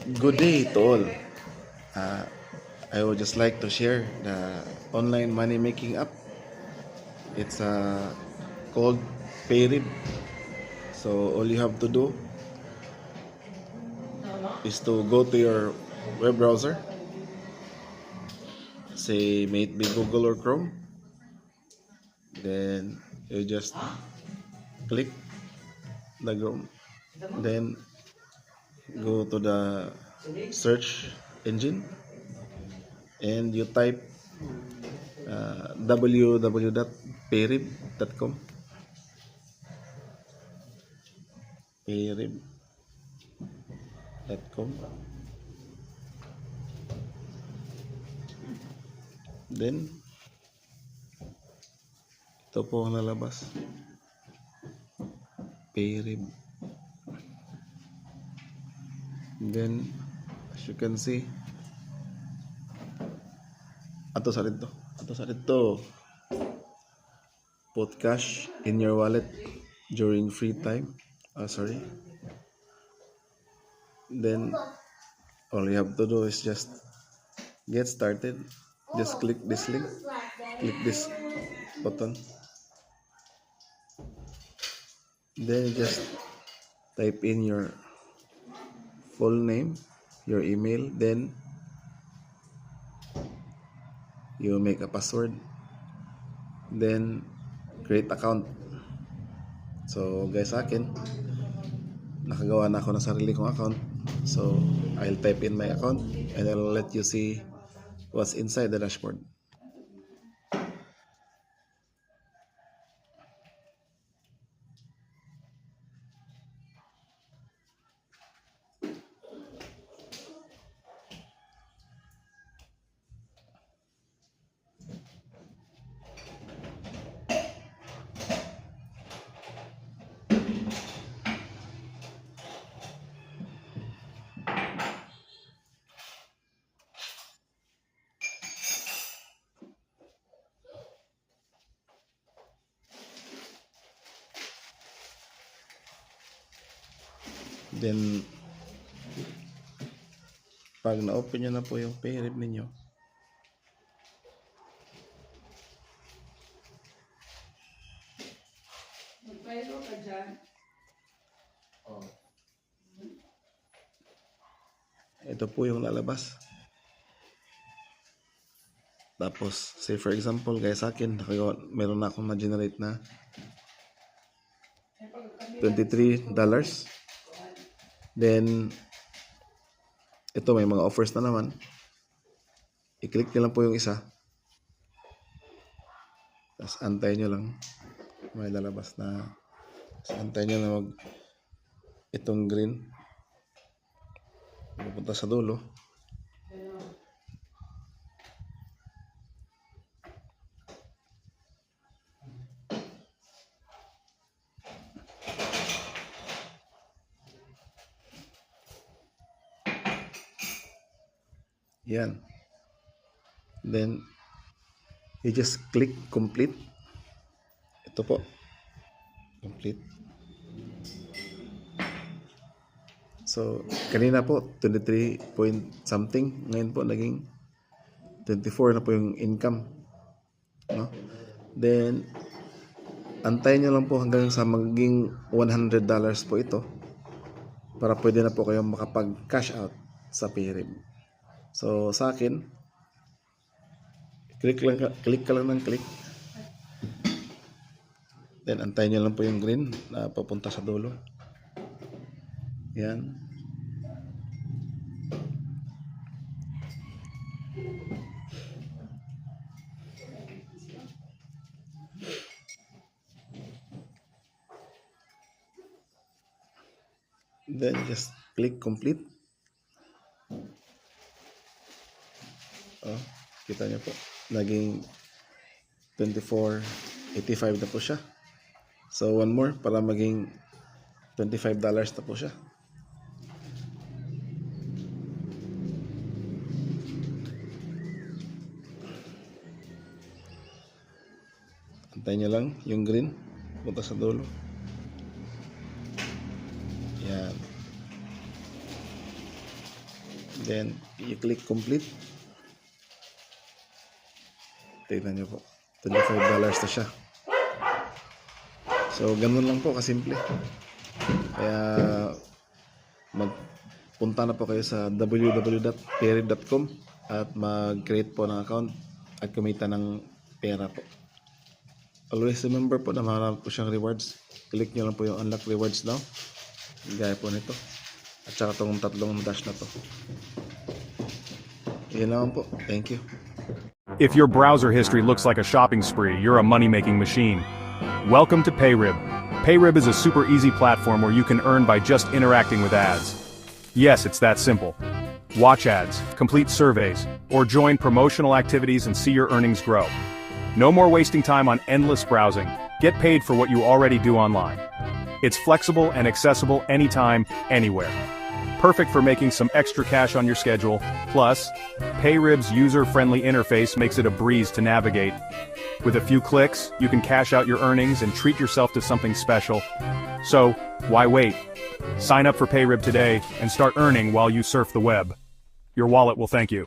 Good day to all. Uh, I would just like to share the online money making app. It's called Payrib. So all you have to do is to go to your web browser, say may it be Google or Chrome. Then you just click the Chrome. Then go to the search engine and you type www.payrib.com. Payrib.com. Then ito po ang lalabas. Payrib. Then as you can see, ato sa dito. Put cash in your wallet during free time. Then all you have to do is just get started. Just click this link. Click this button. Then just type in your full name, your email, then you make a password, then create account. So guys, sa akin nakagawa na ako ng sarili kong account. So I'll type in my account and I'll let you see what's inside the dashboard. Then pag na-open nyo na po yung Payrib ninyo, Magpayro ka dyan. ito po yung lalabas. Tapos say for example guys, sa akin meron na akong ma-generate na $23. Then ito may mga offers na naman. I-click nyo lang po yung isa. Tapos antayin nyo lang. May lalabas na. Tapos antayin nyo na itong green. Pupunta sa dulo. Yan. Then you just click complete. Ito po. Complete. So, kanina po 23 point something, ngayon po naging 24 na po yung income, no? Then antayin nyo lang po hanggang sa maging $100 po ito para pwede na po kayong makapag cash out sa Payrib. So sa akin, click ka lang ng click. Then antayin nyo lang po yung green na papunta sa dulo. Yan. Then just click complete. Oh, kita nyo po. Naging 24.85 na po siya. So one more para maging $25 na po siya. Antayin nyo lang yung green punta sa dulo. Yan. Then, i-click complete. Tignan nyo po. $25 na siya. So, ganun lang po kasimple. Kaya, magpunta na po kayo sa www.payrib.com at mag-create po ng account at kumita ng pera po. Always remember po na marami po siyang rewards. Click nyo lang po yung unlock rewards now. Gaya po nito. At saka itong tatlong dash na to. Yan naman po. Thank you. If your browser history looks like a shopping spree, you're a money-making machine. Welcome to Payrib. Payrib is a super easy platform where you can earn by just interacting with ads. Yes, it's that simple. Watch ads, complete surveys, or join promotional activities and see your earnings grow. No more wasting time on endless browsing. Get paid for what you already do online. It's flexible and accessible anytime, anywhere. Perfect for making some extra cash on your schedule. Plus, Payrib's user-friendly interface makes it a breeze to navigate. With a few clicks, you can cash out your earnings and treat yourself to something special. So, why wait? Sign up for Payrib today and start earning while you surf the web. Your wallet will thank you.